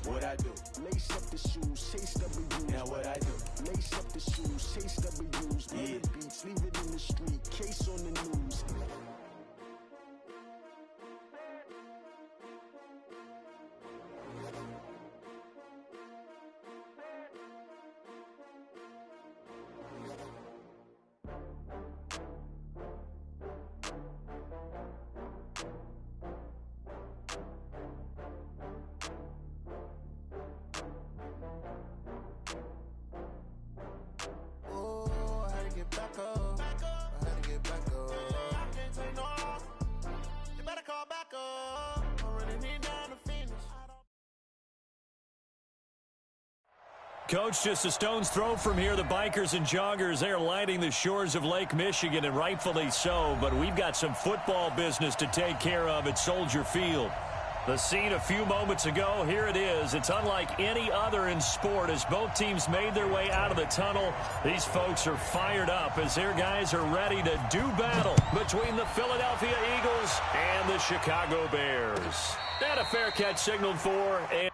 What I do? Lace up the shoes, chase W's. Now what I do? Lace up the shoes, chase W's. Yeah. Beats, leave it in the street, case on the news. Coach, just a stone's throw from here. The bikers and joggers, they're lining the shores of Lake Michigan, and rightfully so. But we've got some football business to take care of at Soldier Field. The scene a few moments ago, here it is. It's unlike any other in sport as both teams made their way out of the tunnel. These folks are fired up as their guys are ready to do battle between the Philadelphia Eagles and the Chicago Bears. And a fair catch signaled for. And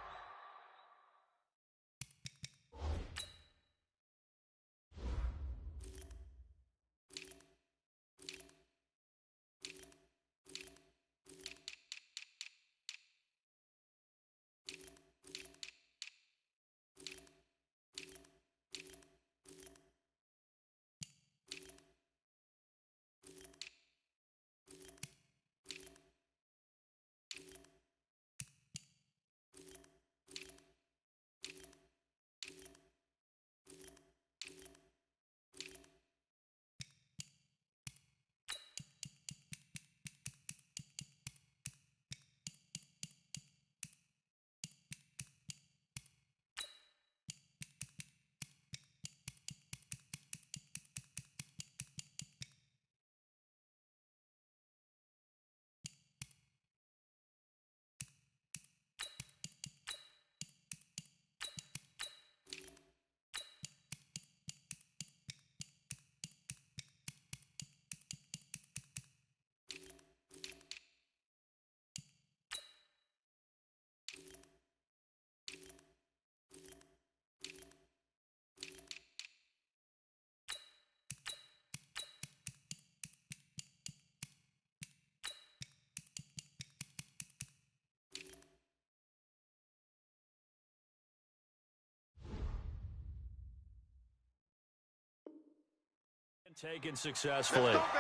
taken successfully. Let's go, baby.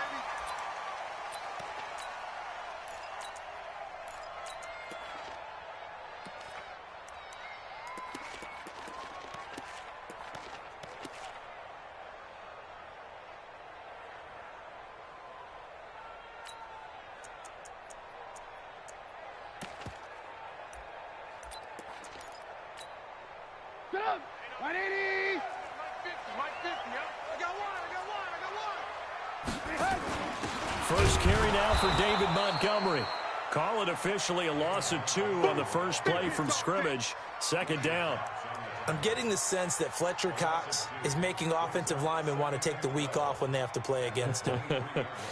Get up! 180! Mike 50, yep. I got one. First carry now for David Montgomery. Call it officially a loss of 2 on the first play from scrimmage. Second down. I'm getting the sense that Fletcher Cox is making offensive linemen want to take the week off when they have to play against him.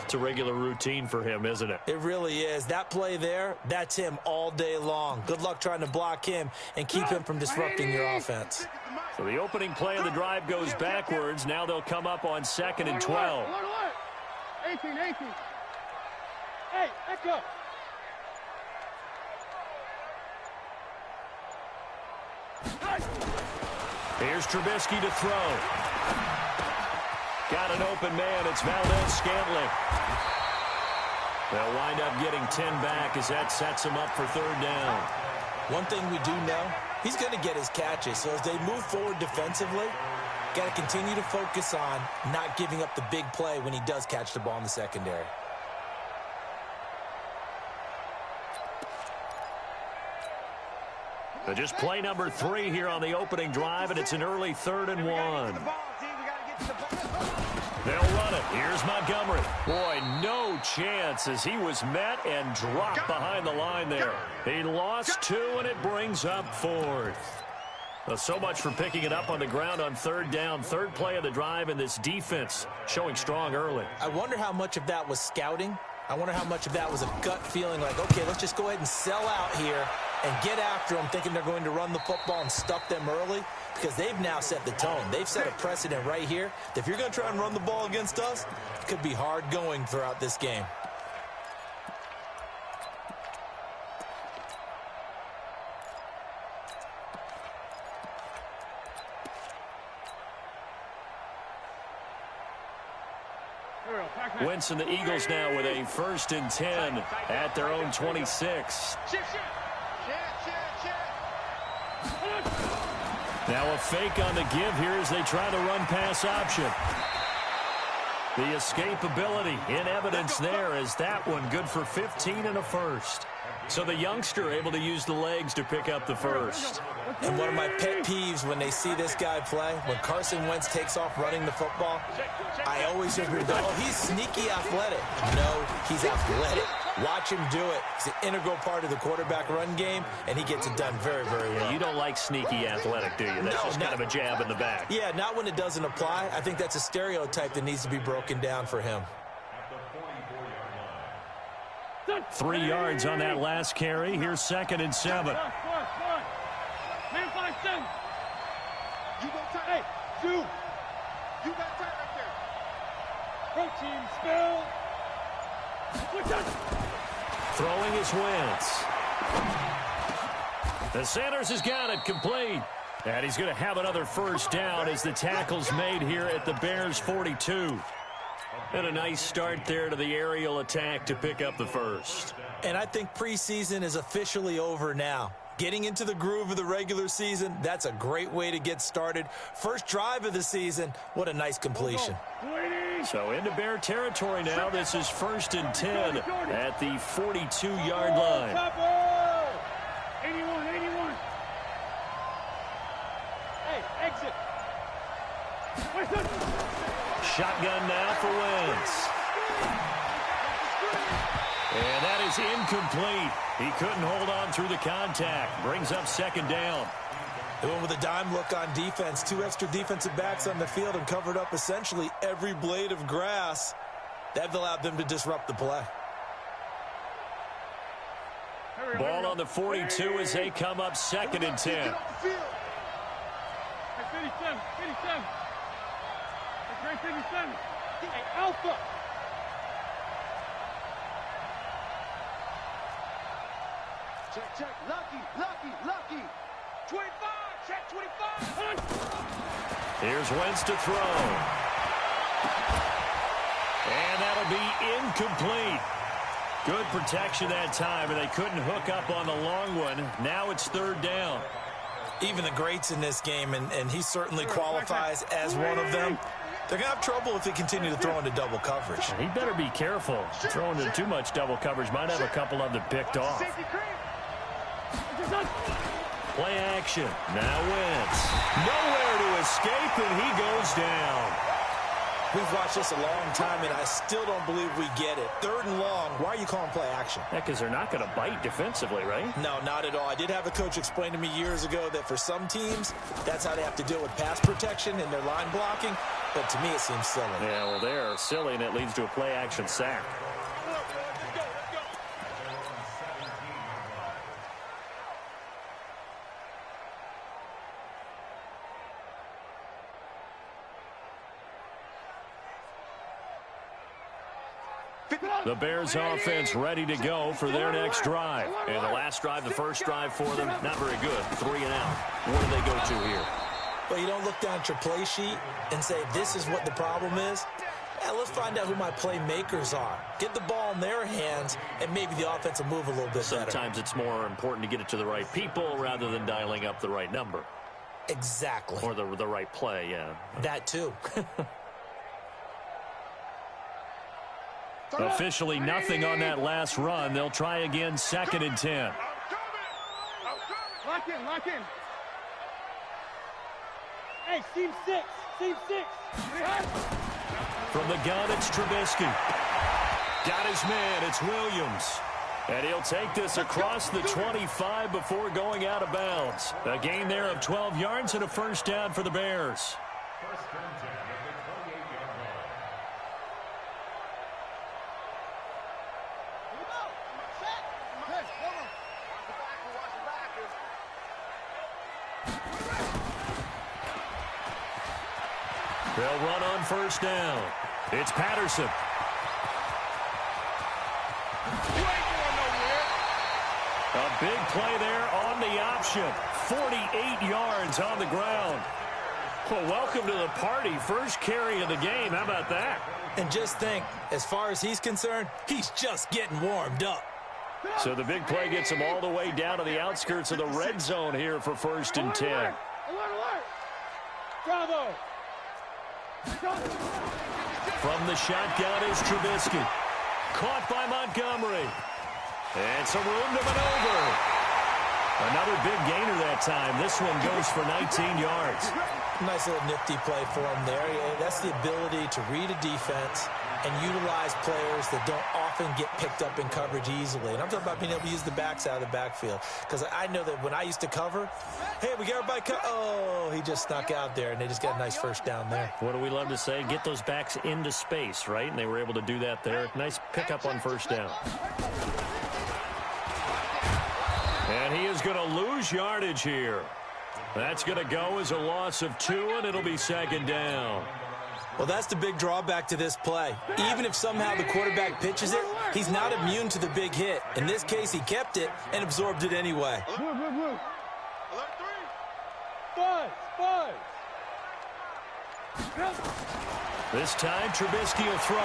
It's a regular routine for him, isn't it? It really is. That play there, that's him all day long. Good luck trying to block him and keep him from disrupting your offense. So the opening play of the drive goes backwards. Now they'll come up on 2nd and 12. 18. Hey, let's go. Here's Trubisky to throw. Got an open man. It's Valdez-Scantling. They'll wind up getting 10 back as that sets him up for 3rd down. One thing we do know, he's going to get his catches. So as they move forward defensively, got to continue to focus on not giving up the big play when he does catch the ball in the secondary. So just play number 3 here on the opening drive, and it's an early 3rd and 1. They'll run it. Here's Montgomery. Boy, no chance as he was met and dropped behind the line there. He lost 2, and it brings up 4th. Well, so much for picking it up on the ground on 3rd down. 3rd play of the drive, and this defense showing strong early. I wonder how much of that was scouting I wonder how much of that was a gut feeling like, okay, let's just go ahead and sell out here and get after them, thinking they're going to run the football and stuff them early, because they've now set the tone. They've set a precedent right here that if you're going to try and run the ball against us, it could be hard going throughout this game. Wentz and the Eagles now with a 1st and 10 at their own 26. Now a fake on the give here as they try the run-pass option. The escapability in evidence there as that one good for 15 and a 1st. So the youngster able to use the legs to pick up the 1st. And one of my pet peeves when they see this guy play, when Carson Wentz takes off running the football, I always hear people go, oh, he's sneaky athletic. No, he's athletic. Watch him do it. It's an integral part of the quarterback run game, and he gets it done very, very well. You don't like sneaky athletic, do you? That's just kind of a jab in the back. Yeah, not when it doesn't apply. I think that's a stereotype that needs to be broken down for him. 3 yards on that last carry. Here's 2nd and 7. Man, 5-7. You go tight. Hey, Zoo. You got tight right there. Protein spill. Throwing his Wentz. The Sanders has got it complete. And he's going to have another 1st down as the tackle's made here at the Bears' 42. And a nice start there to the aerial attack to pick up the 1st. And I think preseason is officially over now. Getting into the groove of the regular season, that's a great way to get started. First drive of the season, what a nice completion. So into Bear territory now. This is 1st and 10 at the 42-yard line. 81. Hey, exit. Shotgun now for Wentz. And that is incomplete. He couldn't hold on through the contact. Brings up 2nd down. They went with a dime look on defense. 2 extra defensive backs on the field and covered up essentially every blade of grass. That allowed them to disrupt the play. Ball on the 42 as they come up 2nd and 10. 57. That's right, 57. Hey, Alpha. Check. Lucky. 25. Check, 25. Here's Wentz to throw. And that'll be incomplete. Good protection that time, and they couldn't hook up on the long one. Now it's 3rd down. Even the greats in this game, and he certainly qualifies as one of them, they're going to have trouble if they continue to throw into double coverage. He better be careful. Throwing into too much double coverage might have a couple of them picked off. Play action. Now Wentz. Nowhere to escape, and he goes down. We've watched this a long time, and I still don't believe we get it. 3rd and long. Why are you calling play action? Yeah, because they're not going to bite defensively, right? No, not at all. I did have a coach explain to me years ago that for some teams, that's how they have to deal with pass protection and their line blocking. But to me, it seems silly. Yeah, well, they're silly, and it leads to a play action sack. The Bears offense ready to go for their next drive. And the last drive, the first drive for them, not very good. 3 and out. Where do they go to here? Well, you don't look down at your play sheet and say, this is what the problem is. Yeah, let's find out who my playmakers are. Get the ball in their hands, and maybe the offense will move a little bit better. Sometimes it's more important to get it to the right people rather than dialing up the right number. Exactly. Or the right play, yeah. That too. Officially nothing on that last run. They'll try again, 2nd and 10. Lock in. Hey, seam 6. From the gun, it's Trubisky. Got his man, it's Williams. And he'll take this across the 25 before going out of bounds. A gain there of 12 yards and a 1st down for the Bears. They'll run on first down. It's Patterson. A big play there on the option. 48 yards on the ground. Well, welcome to the party. First carry of the game. How about that? And just think, as far as he's concerned, he's just getting warmed up. So the big play gets him all the way down to the outskirts of the red zone here for 1st and 10. Alert! Bravo! From the shotgun is Trubisky. Caught by Montgomery. And some room to maneuver. Another big gainer that time. This one goes for 19 yards. Nice little nifty play for him there. Yeah, that's the ability to read a defense and utilize players that don't often get picked up in coverage easily. And I'm talking about being able to use the backs out of the backfield. Because I know that when I used to cover, hey, we got everybody oh, he just snuck out there, and they just got a nice first down there. What do we love to say? Get those backs into space, right? And they were able to do that there. Nice pickup on first down. And he is going to lose yardage here. That's going to go as a loss of 2, and it'll be 2nd down. Well, that's the big drawback to this play. Even if somehow the quarterback pitches it, he's not immune to the big hit. In this case, he kept it and absorbed it anyway. Alert 5. This time, Trubisky will throw,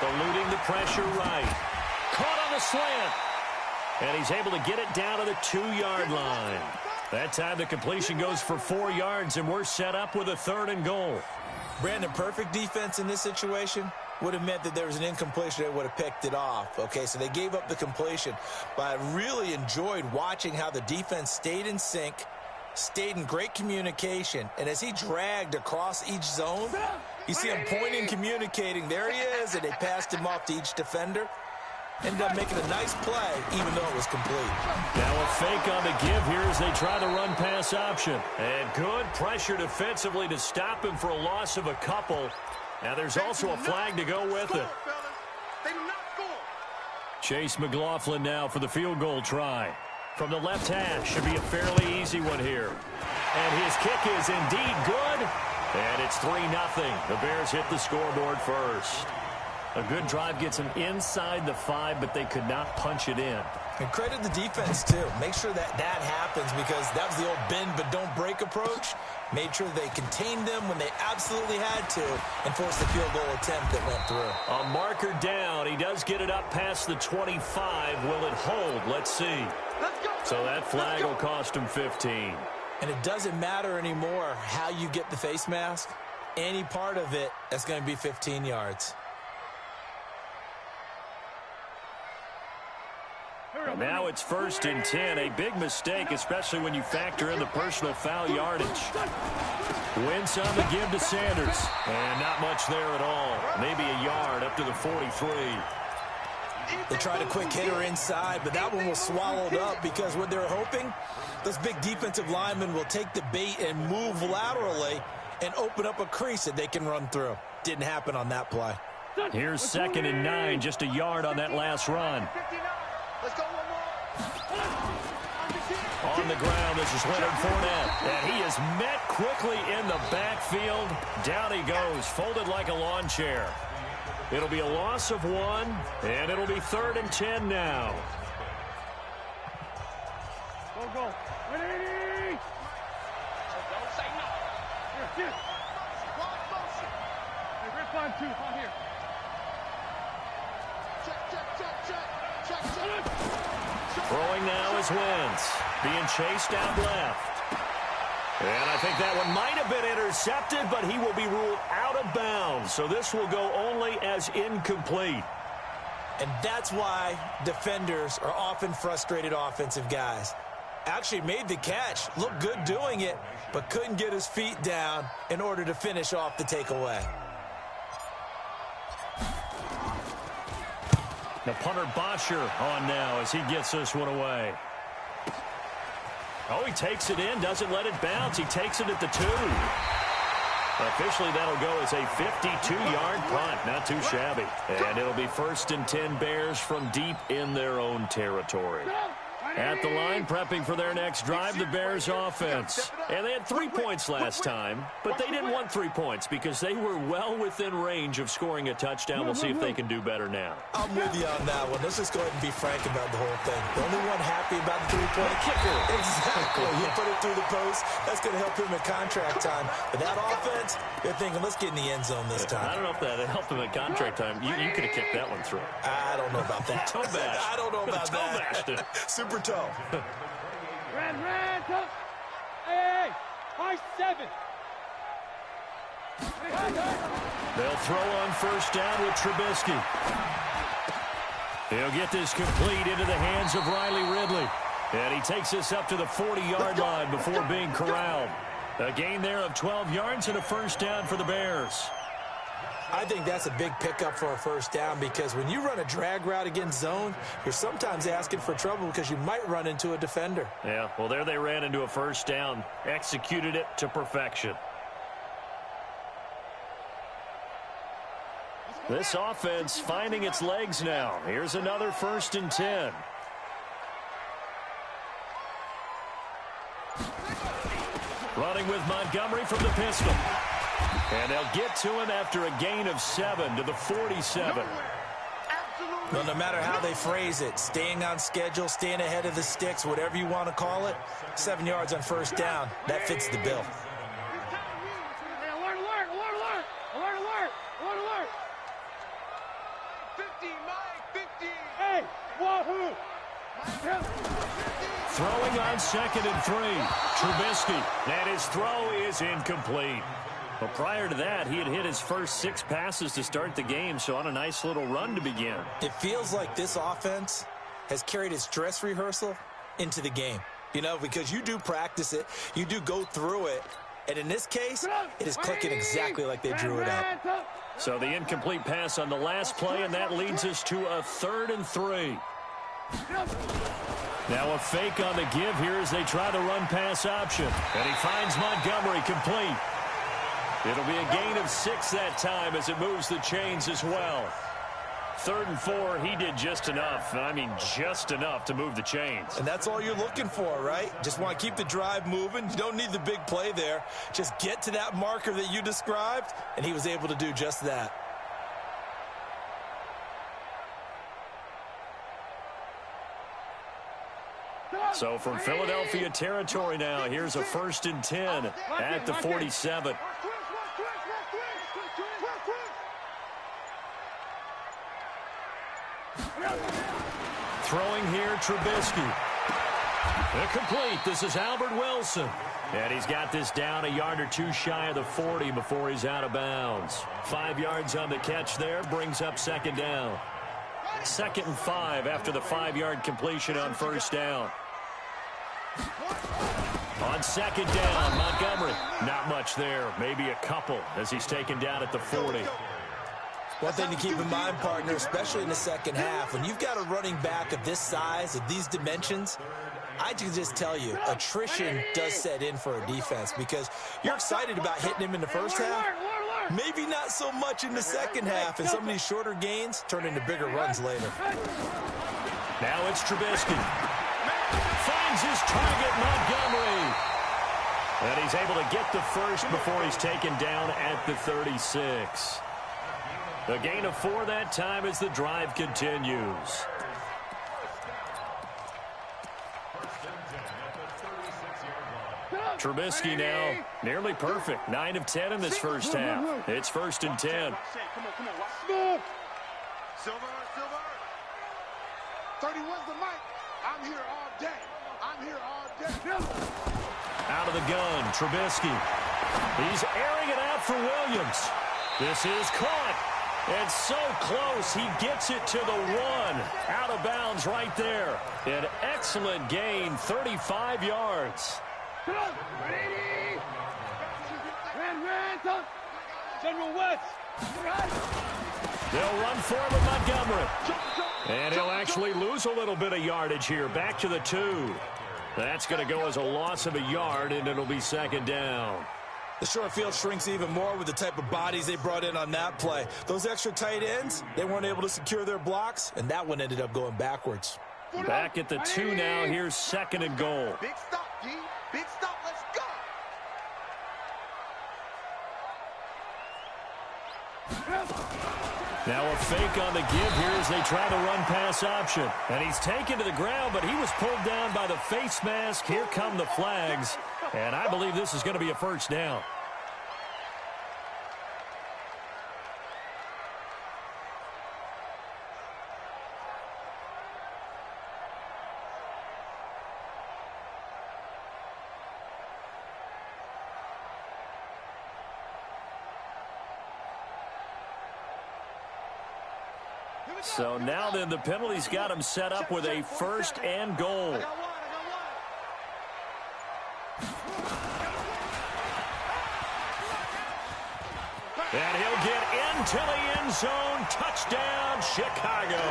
eluding the pressure right. Caught on the slant. And he's able to get it down to the 2-yard line. That time the completion goes for 4 yards, and we're set up with a 3rd and goal. Brandon, perfect defense in this situation would have meant that there was an incompletion. They would have picked it off. Okay, so they gave up the completion. But I really enjoyed watching how the defense stayed in sync, stayed in great communication. And as he dragged across each zone, you see him pointing, communicating. There he is, and they passed him off to each defender. Ended up making a nice play, even though it was complete. Now a fake on the give here as they try the run-pass option. And good pressure defensively to stop him for a loss of a couple. Now there's also a flag to go with it. Chase McLaughlin now for the field goal try. From the left hash, should be a fairly easy one here. And his kick is indeed good. And it's 3-0. The Bears hit the scoreboard first. A good drive gets them inside the 5, but they could not punch it in. And credit the defense, too. Make sure that happens, because that was the old bend but don't break approach. Made sure they contained them when they absolutely had to and forced the field goal attempt that went through. A marker down. He does get it up past the 25. Will it hold? Let's see. So that flag will cost him 15. And it doesn't matter anymore how you get the face mask. Any part of it, that's going to be 15 yards. And now it's 1st and 10. A big mistake, especially when you factor in the personal foul yardage. Wentz on the give to Sanders. And not much there at all. Maybe a yard up to the 43. They tried a quick hitter inside, but that one was swallowed up because what they're hoping, those big defensive linemen will take the bait and move laterally and open up a crease that they can run through. Didn't happen on that play. Here's 2nd and 9, just a yard on that last run. On the ground, this is Leonard Fournette. And he is met quickly in the backfield. Down he goes, folded like a lawn chair. It'll be a loss of 1, and it'll be 3rd and 10 now. Go. 180! Don't say no. Here. Hey, red 5-2, on here. Check. Throwing now is Wentz. Being chased out left. And I think that one might have been intercepted, but he will be ruled out of bounds. So this will go only as incomplete. And that's why defenders are often frustrated offensive guys. Actually made the catch, looked good doing it, but couldn't get his feet down in order to finish off the takeaway. The punter Bosher on now as he gets this one away. Oh, he takes it in, doesn't let it bounce. He takes it at the 2. Officially, that'll go as a 52-yard punt. Not too shabby. And it'll be 1st and 10 Bears from deep in their own territory. At the line, prepping for their next drive, the Bears offense. And they had 3 points last time, but they didn't want 3 points because they were well within range of scoring a touchdown. We'll see if they can do better now. I'm with you on that one. Let's just go ahead and be frank about the whole thing. The only one happy about the three-point kicker. Exactly. He put it through the post. That's going to help him in contract time. But that offense, they're thinking, let's get in the end zone this time. I don't know if that helped him in contract time. You could have kicked that one through. I don't know about that. Toe bash. I don't know about that. Bashed it. Super toe. Ran, toe. Hey, high 7. They'll throw on first down with Trubisky. He'll get this complete into the hands of Riley Ridley. And he takes this up to the 40-yard line before being corralled. A gain there of 12 yards and a first down for the Bears. I think that's a big pickup for a first down because when you run a drag route against zone, you're sometimes asking for trouble because you might run into a defender. Yeah, well, there they ran into a first down, executed it to perfection. This offense finding its legs now. Here's another 1st and 10. Running with Montgomery from the pistol. And they'll get to him after a gain of 7 to the 47. Well, no matter how they phrase it, staying on schedule, staying ahead of the sticks, whatever you want to call it, 7 yards on first down, that fits the bill. Alert. 50, Mike, 50. Hey, wahoo. Throwing on 2nd and 3. Trubisky. And his throw is incomplete. Well, prior to that, he had hit his first 6 passes to start the game, so on a nice little run to begin. It feels like this offense has carried its dress rehearsal into the game. You know, because you do practice it, you do go through it, and in this case, it is clicking exactly like they drew it up. So the incomplete pass on the last play, and that leads us to a 3rd and 3. Now a fake on the give here as they try the run-pass option. And he finds Montgomery complete. It'll be a gain of 6 that time as it moves the chains as well. 3rd and 4, he did just enough. I mean, just enough to move the chains. And that's all you're looking for, right? Just want to keep the drive moving. You don't need the big play there. Just get to that marker that you described, and he was able to do just that. So from Philadelphia territory now, here's a 1st and 10 at the 47. Throwing here, Trubisky. Incomplete. This is Albert Wilson. And he's got this down a yard or 2 shy of the 40 before he's out of bounds. 5 yards on the catch there, brings up 2nd down. 2nd and 5 after the 5-yard completion on first down. On 2nd down, Montgomery. Not much there. Maybe a couple as he's taken down at the 40. One thing to keep in mind, partner, especially in the second half, when you've got a running back of this size, of these dimensions, I can just tell you, attrition does set in for a defense because you're excited about hitting him in the first half. Maybe not so much in the second half, and some of these shorter gains turn into bigger runs later. Now it's Trubisky. Finds his target, Montgomery. And he's able to get the first before he's taken down at the 36. A gain of 4 that time as the drive continues. Trubisky now nearly perfect. 9 of 10 in this first half. It's 1st and 10. Come on. Silver. 31's the mic. I'm here all day. Out of the gun, Trubisky. He's airing it out for Williams. This is caught. And so close, he gets it to the 1. Out of bounds right there. An excellent gain, 35 yards. General West. They'll run for him with Montgomery. And he'll actually lose a little bit of yardage here. Back to the 2. That's going to go as a loss of a yard, and it'll be 2nd down. The short field shrinks even more with the type of bodies they brought in on that play. Those extra tight ends, they weren't able to secure their blocks, and that one ended up going backwards. Back at the 2 now. Here's 2nd and goal. Big stop, G. Big stop. Let's go. Now a fake on the give here as they try to run pass option. And he's taken to the ground, but he was pulled down by the face mask. Here come the flags. And I believe this is going to be a first down. So now then the penalty's got him set up with a 1st and goal. And he'll get into the end zone. Touchdown, Chicago.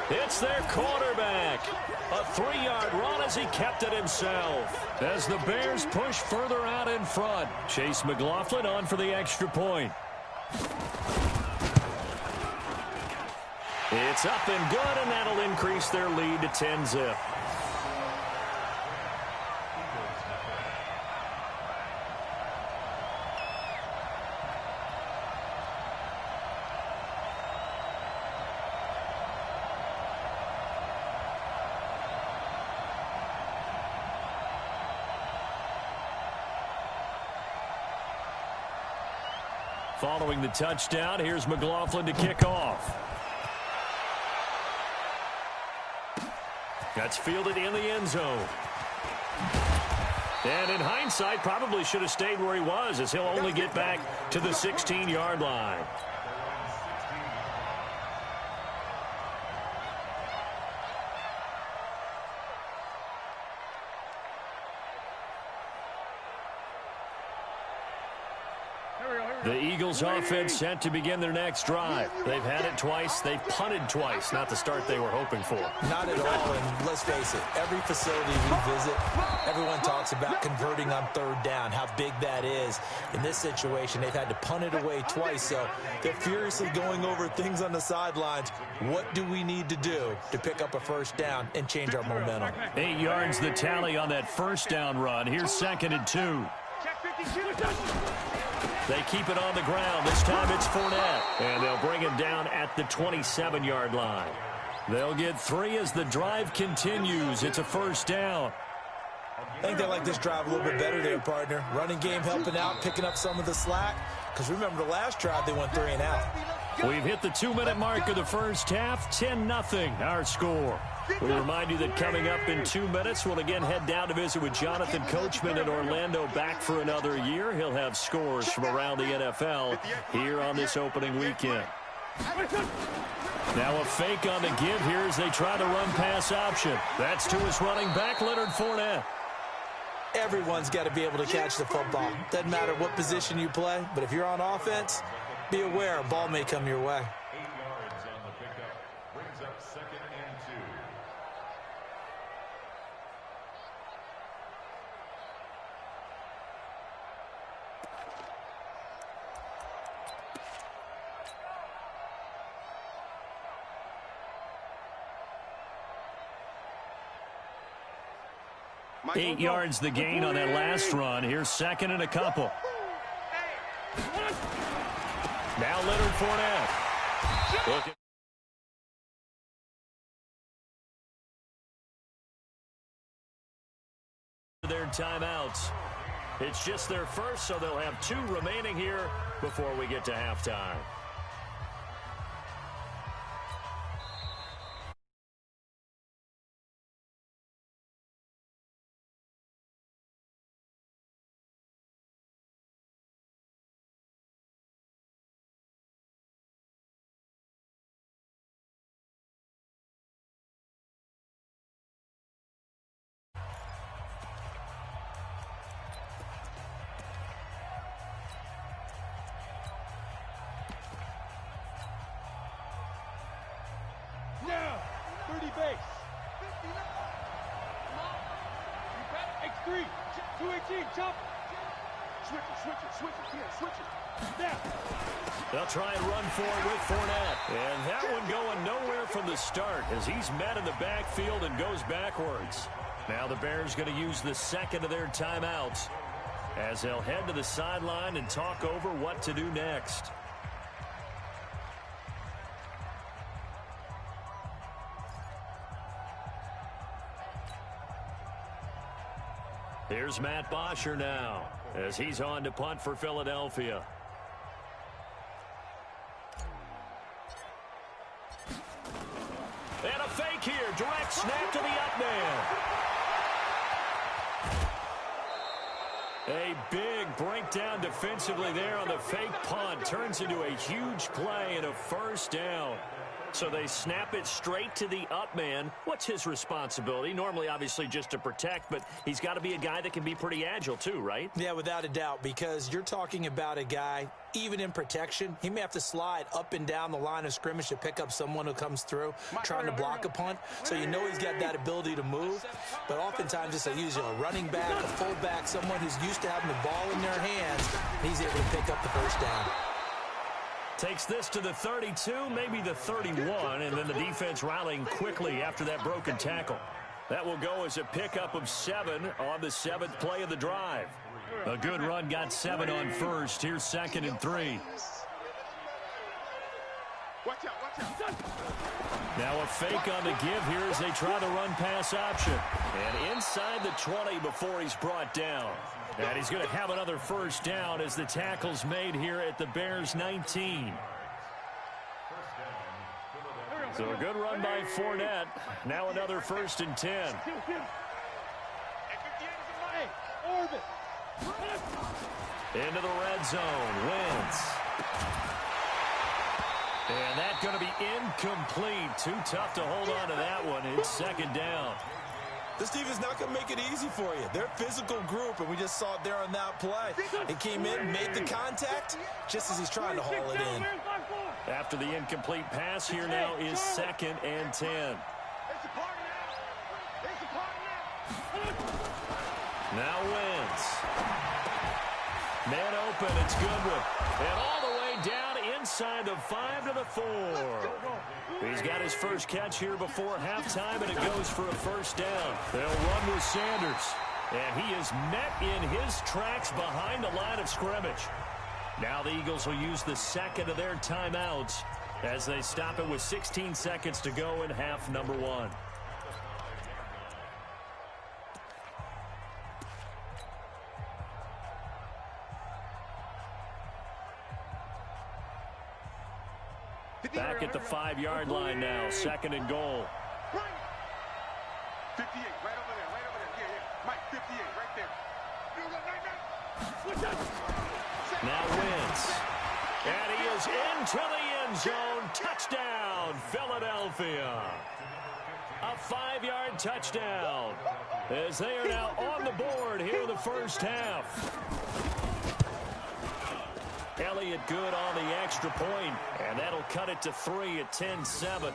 It's their quarterback. A 3-yard run as he kept it himself. As the Bears push further out in front. Chase McLaughlin on for the extra point. It's up and good, and that'll increase their lead to 10-zip. Following the touchdown, here's McLaughlin to kick off. That's fielded in the end zone. And in hindsight, probably should have stayed where he was, as he'll only get back to the 16-yard line. The Eagles offense set to begin their next drive. They've had it twice. They've punted twice. Not the start they were hoping for. Not at all, and let's face it, every facility we visit, everyone talks about converting on 3rd down, how big that is. In this situation, they've had to punt it away twice, so they're furiously going over things on the sidelines. What do we need to do to pick up a 1st down and change our momentum? 8 yards the tally on that 1st down run. Here's 2nd and 2. They keep it on the ground. This time it's Fournette. And they'll bring him down at the 27-yard line. They'll get 3 as the drive continues. It's a 1st down. I think they like this drive a little bit better there, partner. Running game helping out, picking up some of the slack. Because remember, the last drive they went 3 and out. We've hit the 2-minute mark of the first half. 10-0 our score. We remind you that coming up in 2 minutes, we'll again head down to visit with Jonathan Coachman in Orlando, back for another year. He'll have scores from around the NFL here on this opening weekend. Now a fake on the give here as they try to run pass option. That's to his running back, Leonard Fournette. Everyone's got to be able to catch the football. Doesn't matter what position you play, but if you're on offense, be aware a ball may come your way. 8 yards on the pickup. Brings up 2nd and 2. Eight yards the gain on that last run. Here's 2nd and a couple. Now Leonard Fournette. Looking. Their timeouts. It's just their first, so they'll have 2 remaining here before we get to halftime. Now, 30 base. X3, 218, chop. They'll try and run for it with Fournette. And that one going nowhere from the start as he's met in the backfield and goes backwards. Now the Bears going to use the second of their timeouts as they'll head to the sideline and talk over what to do next. Here's Matt Bosher now as he's on to punt for Philadelphia. And a fake here. Direct snap to the up man. A big breakdown defensively there on the fake punt. Turns into a huge play and a first down. So they snap it straight to the up man. What's his responsibility? Normally, obviously, just to protect, but he's got to be a guy that can be pretty agile too, right? Yeah, without a doubt, because you're talking about a guy, even in protection, he may have to slide up and down the line of scrimmage to pick up someone who comes through trying to block a punt. So you know he's got that ability to move, but oftentimes it's usually a running back, a fullback, someone who's used to having the ball in their hands, and he's able to pick up the first down. Takes this to the 32, maybe the 31, and then the defense rallying quickly after that broken tackle. That will go as a pickup of 7 on the 7th play of the drive. A good run got 7 on first. Here's 2nd and 3. Now a fake on the give here as they try the run-pass option. And inside the 20 before he's brought down. And he's going to have another first down as the tackle's made here at the Bears 19. So a good run by Fournette. Now another 1st and 10. Into the red zone. Wentz. And that's going to be incomplete. Too tough to hold on to that one. It's 2nd down. This team is not going to make it easy for you. They're a physical group, and we just saw it there on that play. He came in, made the contact, just as he's trying to haul it in. After the incomplete pass, here now is 2nd and 10. Now Wentz. Man open, it's Goodwin. And all the way down inside the 5 to the 4. He's got his first catch here before halftime, and it goes for a first down. They'll run with Sanders. And he is met in his tracks behind the line of scrimmage. Now the Eagles will use the second of their timeouts as they stop it with 16 seconds to go in half number 1. Back at the 5-yard line now, 2nd and goal. 58, right over there, yeah. Mike, 58, right there. Now Wentz. And he is into the end zone. Touchdown, Philadelphia. A 5-yard touchdown as they are now on the board here in the first half. Elliott good on the extra point, and that'll cut it to 3 at 10-7.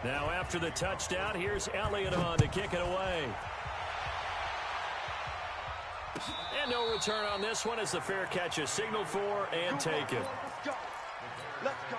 Now after the touchdown, here's Elliott on to kick it away. And no return on this one as the fair catch is signaled for and taken. Let's go. Let's go.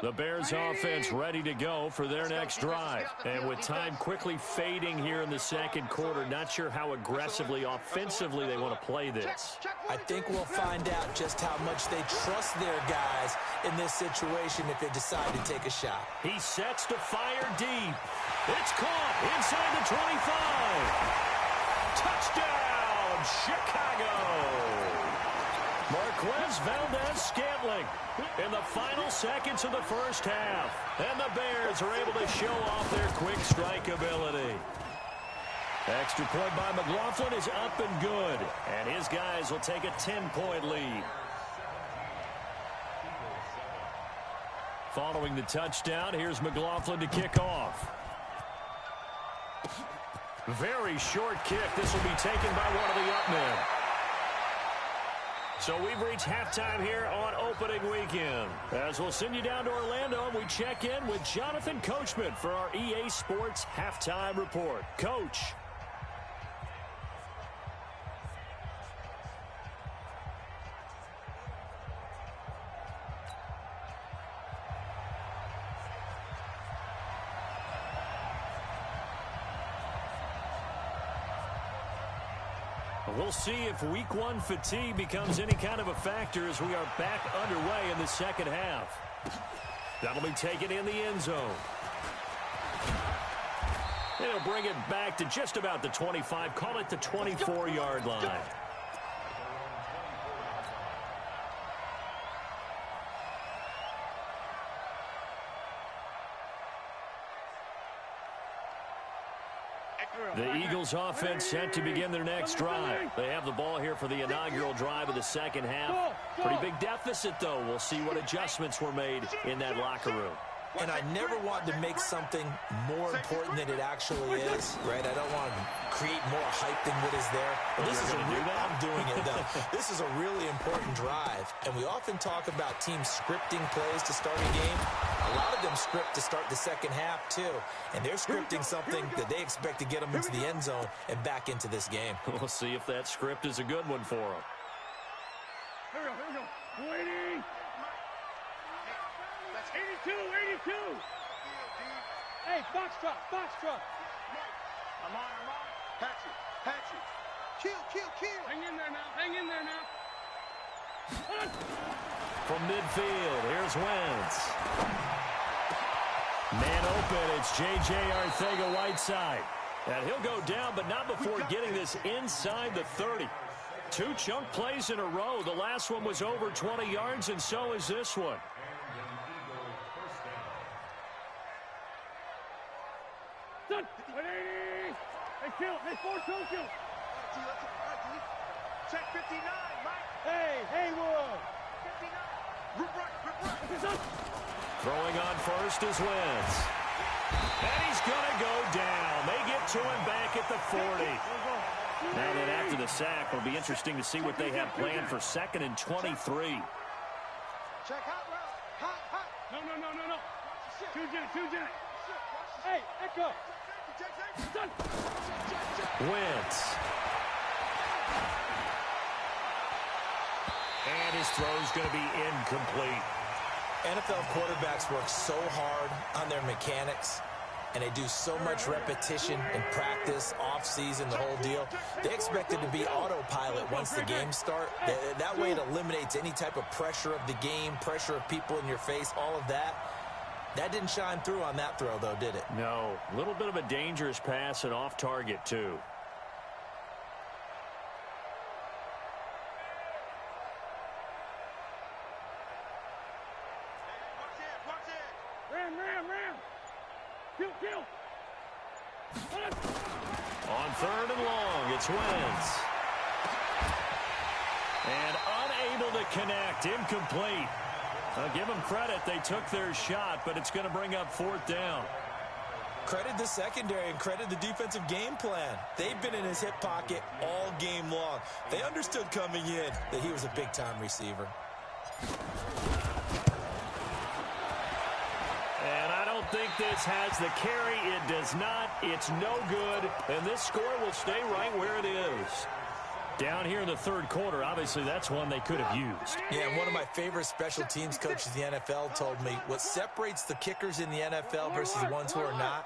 The Bears offense ready to go for their next drive. And with time quickly fading here in the second quarter, not sure how aggressively, offensively they want to play this. I think we'll find out just how much they trust their guys in this situation if they decide to take a shot. He sets to fire deep. It's caught inside the 25. Touchdown, Chicago. Marquez Valdez-Scantling in the final seconds of the first half. And the Bears are able to show off their quick strike ability. Extra point by McLaughlin is up and good. And his guys will take a 10-point lead. Following the touchdown, here's McLaughlin to kick off. Very short kick. This will be taken by one of the up men. So we've reached halftime here on opening weekend. As we'll send you down to Orlando, and we check in with Jonathan Coachman for our EA Sports Halftime Report. Coach. We'll see if week one fatigue becomes any kind of a factor as we are back underway in the second half. That'll be taken in the end zone. They'll bring it back to just about the 25, call it the 24-yard line. The Eagles offense set to begin their next drive. They have the ball here for the inaugural drive of the second half. Pretty big deficit, though. We'll see what adjustments were made in that locker room. And I never want to make something more important than it actually is, right? I don't want to create more hype than what is there. But this is I'm doing it, though. This is a really important drive. And we often talk about teams scripting plays to start a game. A lot of them script to start the second half, too. And they're scripting something that they expect to get them into the end zone and back into this game. We'll see if that script is a good one for them. Here we go. Waiting. That's 82. Hey, box truck. I'm on. Patch it. Kill. Hang in there now. From midfield, here's Wentz. Man open, it's J.J. Arcega-Whiteside. And he'll go down, but not before getting this inside the 30. 2 chunk plays in a row. The last one was over 20 yards, and so is this one. Done. 180. Hey, kill. Hey, 4-2 kill. Check 59, Mike. Hey, Haywood. 59. Rip right. Throwing on first is Wentz. And he's going to go down. They get to him back at the 40. Now that after the sack, it'll be interesting to see what they have planned for 2nd and 23. Check hot route. Hot. No. Two Janet. Hey, Echo. Done. Wentz. And his throw's going to be incomplete. NFL quarterbacks work so hard on their mechanics, and they do so much repetition and practice, off-season, the whole deal. They expect it to be autopilot once the games start. That way it eliminates any type of pressure of the game, pressure of people in your face, all of that. That didn't shine through on that throw, though, did it? No. A little bit of a dangerous pass and off target, too. Ram. Kill. On 3rd and long, it's Wentz. And unable to connect, incomplete. I'll give them credit. They took their shot, but it's going to bring up 4th down. Credit the secondary and credit the defensive game plan. They've been in his hip pocket all game long. They understood coming in that he was a big-time receiver. And I don't think this has the carry. It does not. It's no good. And this score will stay right where it is. Down here in the 3rd quarter, obviously that's one they could have used. Yeah, and one of my favorite special teams coaches in the NFL told me what separates the kickers in the NFL versus the ones who are not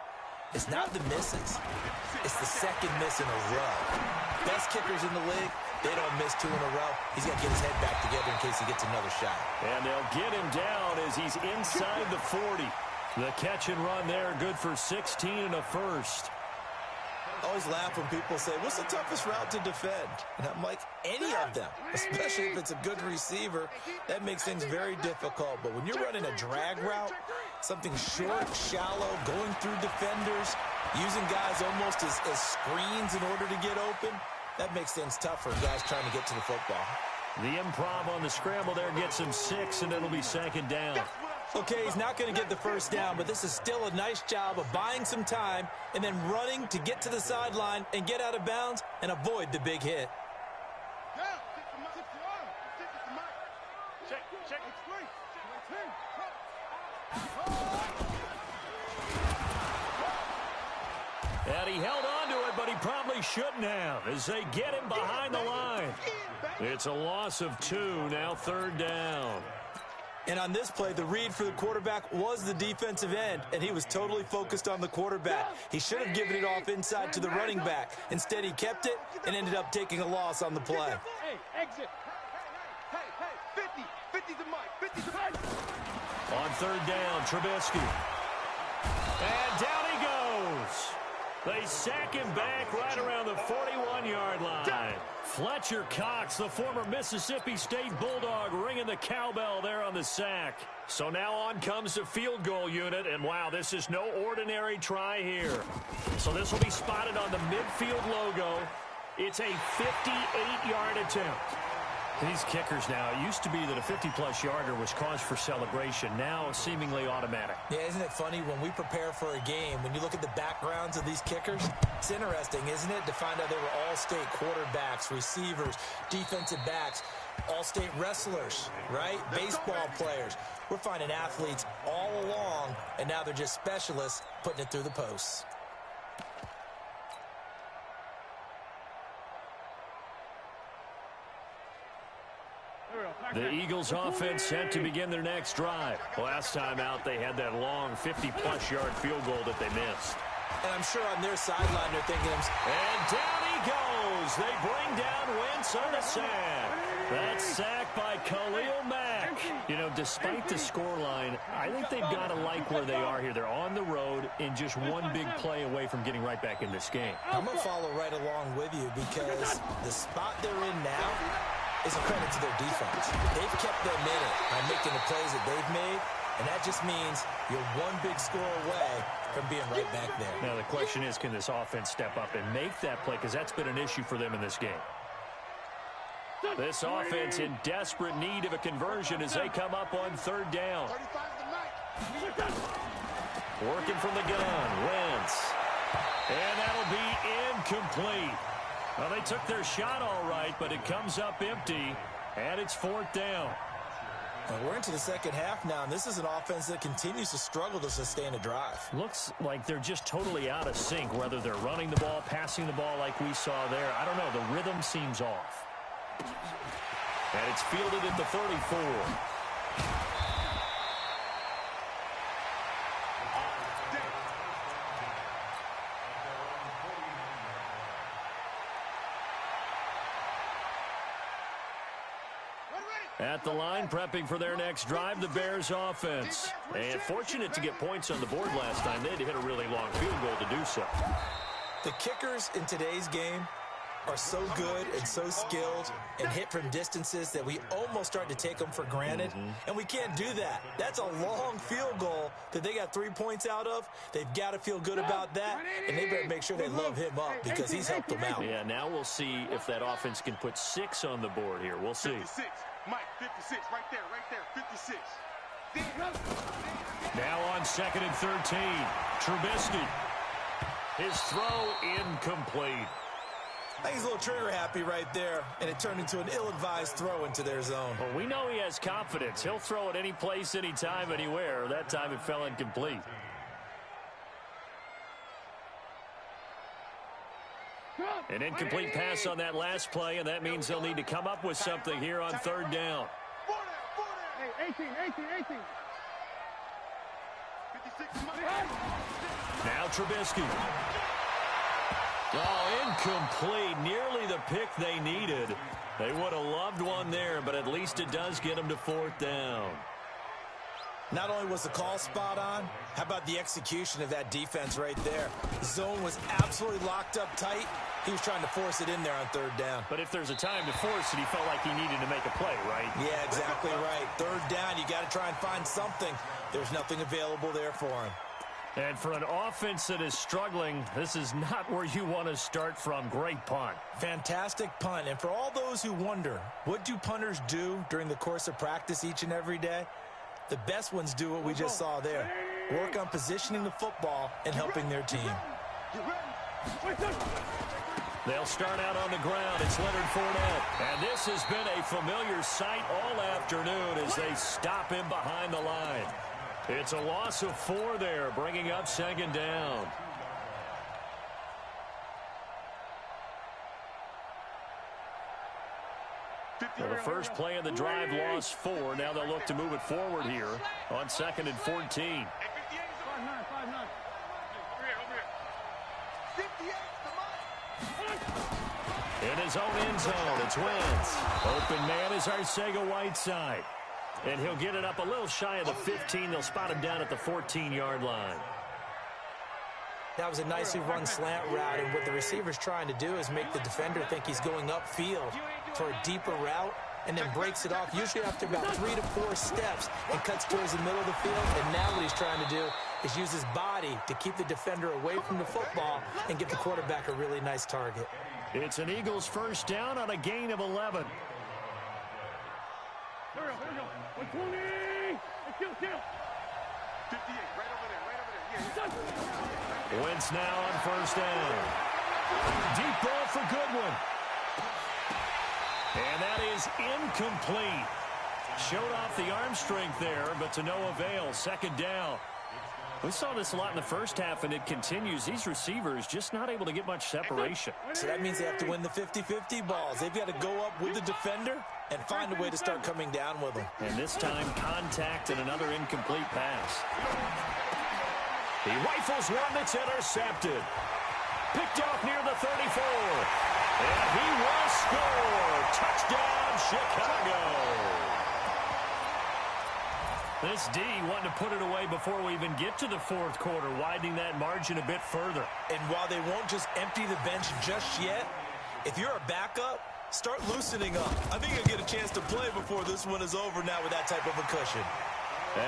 is not the misses. It's the 2nd miss in a row. Best kickers in the league, they don't miss 2 in a row. He's got to get his head back together in case he gets another shot. And they'll get him down as he's inside the 40. The catch and run there, good for 16 and a first. I always laugh when people say, what's the toughest route to defend? And I'm like, any of them, especially if it's a good receiver. That makes things very difficult. But when you're running a drag route, something short, shallow, going through defenders, using guys almost as screens in order to get open, that makes things tough for guys trying to get to the football. The improv on the scramble there gets him 6, and it'll be 2nd down. Okay, he's not going to get the first down, but this is still a nice job of buying some time and then running to get to the sideline and get out of bounds and avoid the big hit. And he held on to it, but he probably shouldn't have as they get him behind the line. It's a loss of 2, now 3rd down. And on this play, the read for the quarterback was the defensive end, and he was totally focused on the quarterback. He should have given it off inside to the running back. Instead, he kept it and ended up taking a loss on the play. Hey, exit. Hey, 50. 50's the mic. 50's the mic. On 3rd down, Trubisky. And down he goes. They sack him back right around the 41-yard line. Fletcher Cox, the former Mississippi State Bulldog, ringing the cowbell there on the sack. So now on comes the field goal unit, and wow, this is no ordinary try here. So this will be spotted on the midfield logo. It's a 58-yard attempt. These kickers now, it used to be that a 50-plus yarder was cause for celebration. Now seemingly automatic. Yeah, isn't it funny when we prepare for a game, when you look at the backgrounds of these kickers, it's interesting, isn't it, to find out they were all-state quarterbacks, receivers, defensive backs, all-state wrestlers, right? Baseball players. We're finding athletes all along, and now they're just specialists putting it through the posts. The Eagles offense set to begin their next drive. Last time out, they had that long 50-plus yard field goal that they missed. And I'm sure on their sideline they're thinking, and down he goes. They bring down Wentz on a sack. That sack by Khalil Mack. You know, despite the scoreline, I think they've got to like where they are here. They're on the road and just one big play away from getting right back in this game. I'm going to follow right along with you because the spot they're in now is a credit to their defense. They've kept them in it by making the plays that they've made, and that just means you're one big score away from being right back there. Now the question is, can this offense step up and make that play, because that's been an issue for them in this game. This offense in desperate need of a conversion as they come up on 3rd down. Working from the gun, Wentz. And that'll be incomplete. Well, they took their shot all right, but it comes up empty, and it's 4th down. Well, we're into the second half now, and this is an offense that continues to struggle to sustain a drive. Looks like they're just totally out of sync, whether they're running the ball, passing the ball like we saw there. I don't know. The rhythm seems off. And it's fielded at the 34. At the line, prepping for their next drive, the Bears offense. And fortunate to get points on the board last time. They had to hit a really long field goal to do so. The kickers in today's game are so good and so skilled and hit from distances that we almost start to take them for granted. And we can't do that. That's a long field goal that they got 3 points out of. They've got to feel good about that, and they better make sure they load him up because he's helped them out. Yeah, now we'll see if that offense can put 6 on the board here. We'll see. 56. Mike, 56. Right there. 56. Now on 2nd and 13. Trubisky. His throw incomplete. I think he's a little trigger happy right there, and it turned into an ill-advised throw into their zone. Well, we know he has confidence. He'll throw it any place, anytime, anywhere. That time it fell incomplete. An incomplete pass on that last play, and that means they'll need to come up with something here on 3rd down. Hey, 18. Now Trubisky. Oh, incomplete. Nearly the pick they needed. They would have loved one there, but at least it does get them to 4th down. Not only was the call spot on, how about the execution of that defense right there? The zone was absolutely locked up tight. He was trying to force it in there on 3rd down. But if there's a time to force it, he felt like he needed to make a play, right? Yeah, exactly right. 3rd down, you got to try and find something. There's nothing available there for him. And for an offense that is struggling, this is not where you want to start from. Great punt. Fantastic punt. And for all those who wonder, what do punters do during the course of practice each and every day? The best ones do what we just saw there. Work on positioning the football and helping their team. They'll start out on the ground. It's Leonard Fournette. And this has been a familiar sight all afternoon as they stop him behind the line. It's a loss of 4 there, bringing up second down. Well, the first play of the drive lost 4. Now they'll look to move it forward here on 2nd and 14. 5-9. In his own end zone, it's Wentz. Open man is Arcega-Whiteside. And he'll get it up a little shy of the 15. They'll spot him down at the 14-yard line. That was a nicely run slant route, and what the receiver's trying to do is make the defender think he's going upfield for a deeper route, and then breaks it off, usually after about 3 to 4 steps, and cuts towards the middle of the field. And now what he's trying to do is use his body to keep the defender away from the football and give the quarterback a really nice target. It's an Eagles first down on a gain of 11. There we go. 120. Kill. 58, right over there. Yeah. Wentz now on first down. Deep ball for Goodwin. And that is incomplete. Showed off the arm strength there, but to no avail. Second down. We saw this a lot in the first half, and it continues. These receivers just not able to get much separation. So that means they have to win the 50-50 balls. They've got to go up with the defender and find a way to start coming down with them. And this time, contact and another incomplete pass. He rifles one that's intercepted. Picked off near the 34. And he will score. Touchdown, Chicago. This D wanting to put it away before we even get to the fourth quarter, widening that margin a bit further. And while they won't just empty the bench just yet, if you're a backup, start loosening up. I think you'll get a chance to play before this one is over now with that type of a cushion.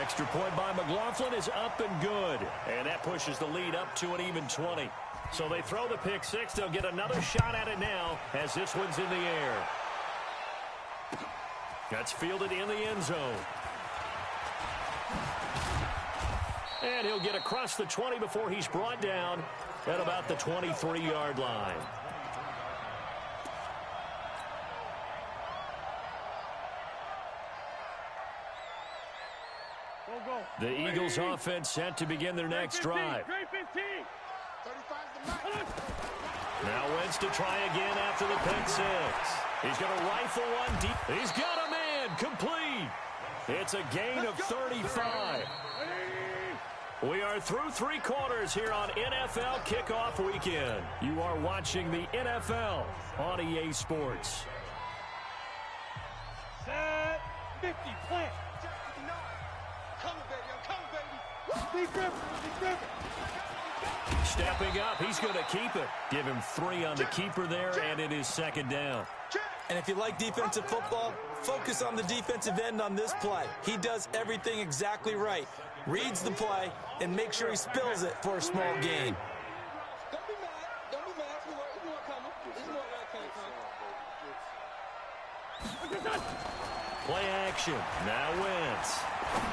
Extra point by McLaughlin is up and good. And that pushes the lead up to an even 20. So they throw the pick six. They'll get another shot at it now as this one's in the air. That's fielded in the end zone. And he'll get across the 20 before he's brought down at about the 23-yard line. The Eagles offense set to begin their next drive. Now Wentz to try again after the pick six. He's going to rifle one deep. He's got a man complete. It's a gain of 35. We are through 3 quarters here on NFL Kickoff Weekend. You are watching the NFL on EA Sports. Set 50, plant. Coming, baby, I'm coming, baby. Stepping up, he's going to keep it. Give him 3 on the keeper there, and it is second down. And if you like defensive football, focus on the defensive end on this play. He does everything exactly right. Reads the play and makes sure he spills it for a small gain. Don't be mad. Don't be mad. It's more coming. It's more that came from. Play action. Now Wentz.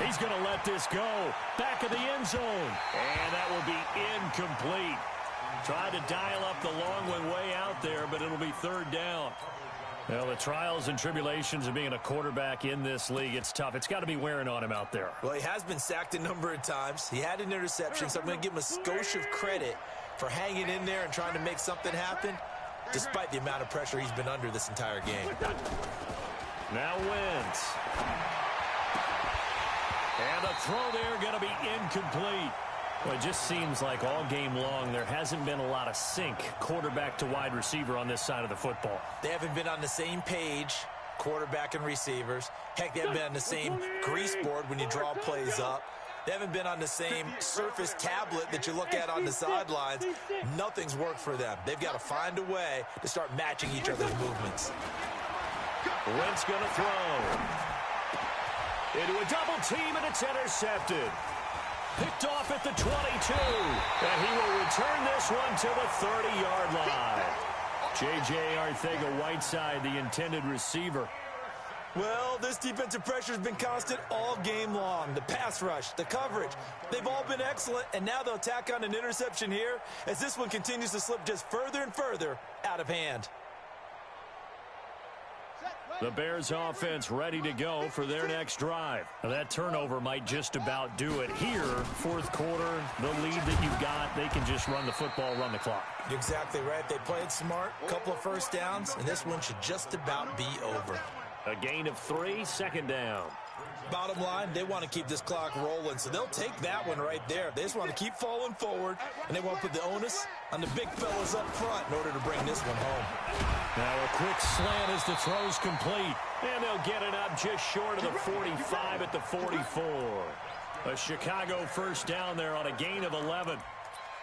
He's going to let this go. Back of the end zone. And that will be incomplete. Tried to dial up the long one way out there, but it'll be third down. Well, the trials and tribulations of being a quarterback in this league, it's tough. It's got to be wearing on him out there. Well, he has been sacked a number of times. He had an interception, so I'm going to give him a skosh of credit for hanging in there and trying to make something happen, despite the amount of pressure he's been under this entire game. Now Wentz. And a throw there going to be incomplete. Well, it just seems like all game long there hasn't been a lot of sync quarterback to wide receiver on this side of the football. They haven't been on the same page, quarterback and receivers. Heck, they haven't been on the same grease board when you draw plays up. They haven't been on the same surface tablet that you look at on the sidelines. Nothing's worked for them. They've got to find a way to start matching each other's movements. Wentz going to throw. Into a double team, and it's intercepted. Picked off at the 22. And he will return this one to the 30-yard line. J.J. Arcega-Whiteside, the intended receiver. Well, this defensive pressure has been constant all game long. The pass rush, the coverage, they've all been excellent, and now they'll tack on an interception here as this one continues to slip just further and further out of hand. The Bears offense ready to go for their next drive. Now, that turnover might just about do it here. Fourth quarter, the lead that you've got, they can just run the football, run the clock. You're exactly right. They played smart, a couple of first downs, and this one should just about be over. A gain of 3, second down. Bottom line, they want to keep this clock rolling, so they'll take that one right there. They just want to keep falling forward, and they want to put the onus on the big fellas up front in order to bring this one home. Now a quick slant as the throw's complete, and they'll get it up just short of the 45 at the 44. A Chicago first down there on a gain of 11.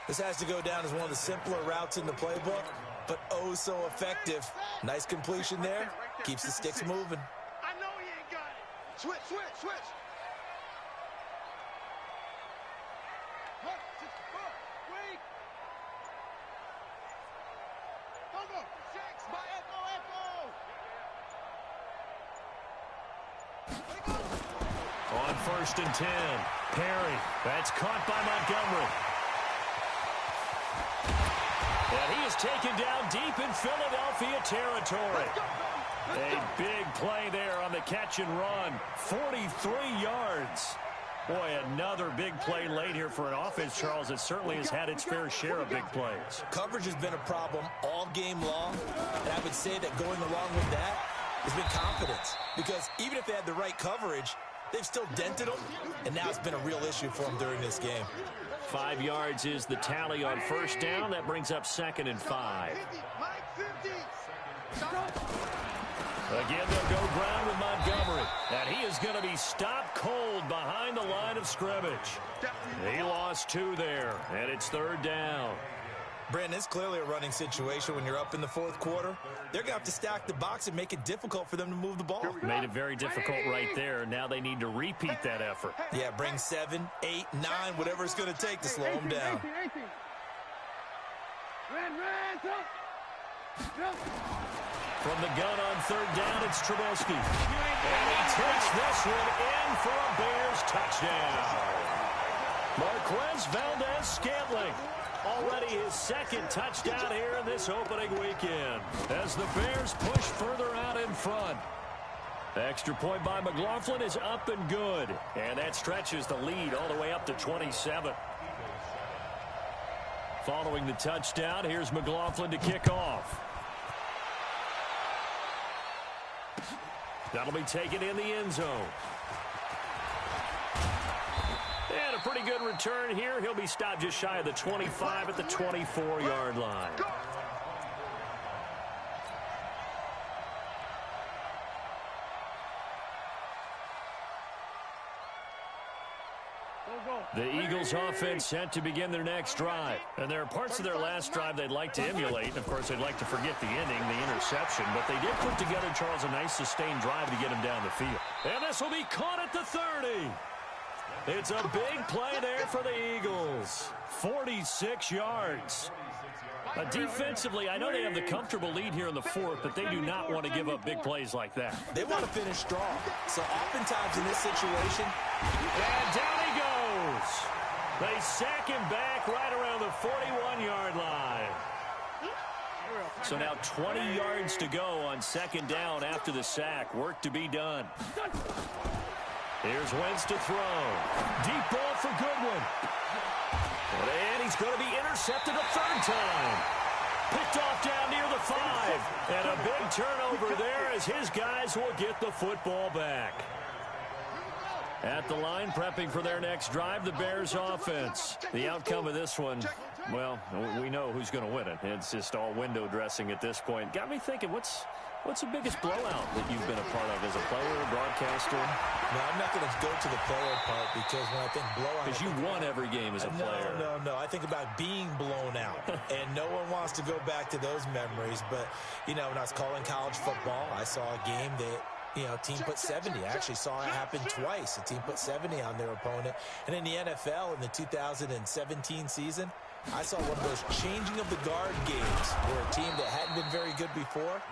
This has to go down as one of the simpler routes in the playbook, but oh so effective. Nice completion there. Keeps the sticks moving. I know he ain't got it. Switch. Wait. Go. 6. My echo. On first and 10, Perry. That's caught by Montgomery. And he is taken down deep in Philadelphia territory. A big play there on the catch and run. 43 yards. Boy, another big play late here for an offense, Charles, that certainly has had its fair share of big plays. Coverage has been a problem all game long, and I would say that going along with that has been confidence. Because even if they had the right coverage, they've still dented them, and now it's been a real issue for them during this game. 5 yards is the tally on first down. That brings up 2nd and 5. Again, they'll go ground with Montgomery. And he is going to be stopped cold behind the line of scrimmage. He lost 2 there, and it's 3rd down. Brandon, it's clearly a running situation when you're up in the fourth quarter. They're going to have to stack the box and make it difficult for them to move the ball. Made it very difficult right there. Now they need to repeat that effort. Yeah, bring 7, 8, 9, whatever it's going to take to slow them down. From the gun on 3rd down, it's Trubisky. And he takes this one in for a Bears touchdown. Marquez Valdez-Scantling. Already his 2nd touchdown here in this opening weekend as the Bears push further out in front. Extra point by McLaughlin is up and good, and that stretches the lead all the way up to 27. Following the touchdown, here's McLaughlin to kick off. That'll be taken in the end zone. And a pretty good return here. He'll be stopped just shy of the 25 at the 24-yard line. The Eagles offense set to begin their next drive. And there are parts of their last drive they'd like to emulate. Of course, they'd like to forget the ending, the interception. But they did put together, Charles, a nice sustained drive to get him down the field. And this will be caught at the 30. It's a big play there for the Eagles. 46 yards. Defensively, I know they have the comfortable lead here in the 4th, but they do not want to give up big plays like that. They want to finish strong. So oftentimes in this situation, and down he goes. They sack him back right around the 41-yard line. So now 20 yards to go on 2nd down after the sack. Work to be done. Here's Wentz to throw. Deep ball for Goodwin. And he's going to be intercepted a 3rd time. Picked off down near the 5. And a big turnover there as his guys will get the football back. At the line, prepping for their next drive, the Bears offense. The outcome of this one, well, we know who's going to win it. It's just all window dressing at this point. Got me thinking, what's the biggest blowout that you've been a part of as a player, a broadcaster? No, I'm not going to go to the player part because when I think blowout... Because you won every game as a player. No. I think about being blown out. And no one wants to go back to those memories. But, you know, when I was calling college football, I saw a game that... You know, team put 70. I actually saw it happen twice. A team put 70 on their opponent. And in the NFL, in the 2017 season, I saw one of those changing of the guard games where a team that hadn't been very good before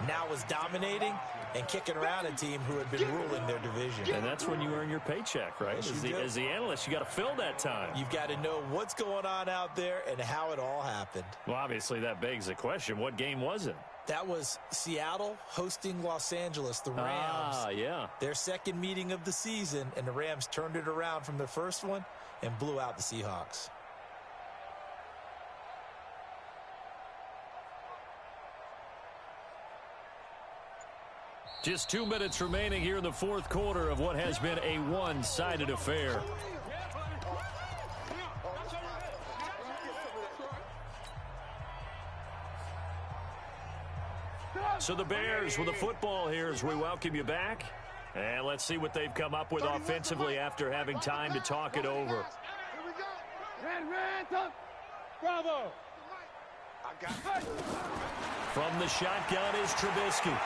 now was dominating and kicking around a team who had been ruling their division. And that's when you earn your paycheck, right? As the analyst, you got to fill that time. You've got to know what's going on out there and how it all happened. Well, obviously, that begs the question, what game was it? That was Seattle hosting Los Angeles, the Rams. Ah, yeah. Their second meeting of the season, and the Rams turned it around from their first one and blew out the Seahawks. Just 2 minutes remaining here in the fourth quarter of what has been a one-sided affair. So the Bears with the football here as we welcome you back. And let's see what they've come up with offensively after having time to talk it over. Bravo. From the shotgun is Trubisky.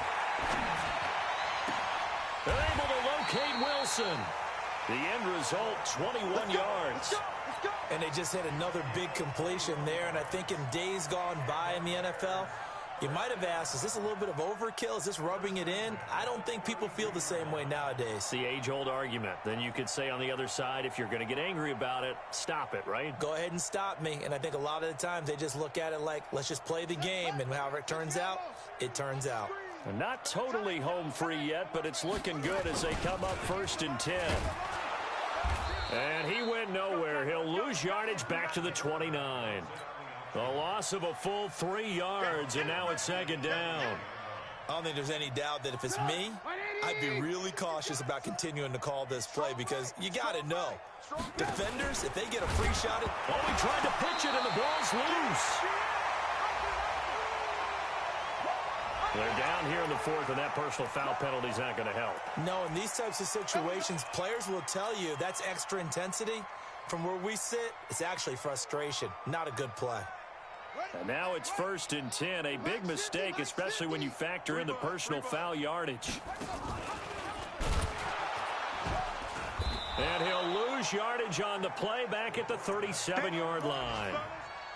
They're able to locate Wilson. The end result, 21 yards. And they just had another big completion there. And I think in days gone by in the NFL, you might have asked, is this a little bit of overkill? Is this rubbing it in? I don't think people feel the same way nowadays. The age-old argument. Then you could say on the other side, if you're going to get angry about it, stop it, right? Go ahead and stop me. And I think a lot of the times they just look at it like, let's just play the game. And however it turns out, it turns out. Not totally home free yet, but it's looking good as they come up 1st and 10. And he went nowhere. He'll lose yardage back to the 29. The loss of a full 3 yards, and now it's 2nd down. I don't think there's any doubt that if it's me, I'd be really cautious about continuing to call this play because you got to know. Defenders, if they get a free shot at... Oh, he tried to pitch it, and the ball's loose. They're down here in the fourth, and that personal foul penalty is not going to help. No, in these types of situations, players will tell you that's extra intensity. From where we sit, it's actually frustration, not a good play. And now it's 1st and 10, a big mistake, especially when you factor in the personal foul yardage. And he'll lose yardage on the play back at the 37-yard line.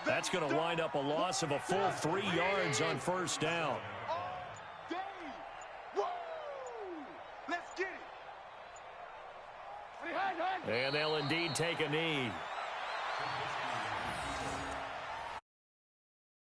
That's going to wind up a loss of a full 3 yards on 1st down. And they'll indeed take a knee.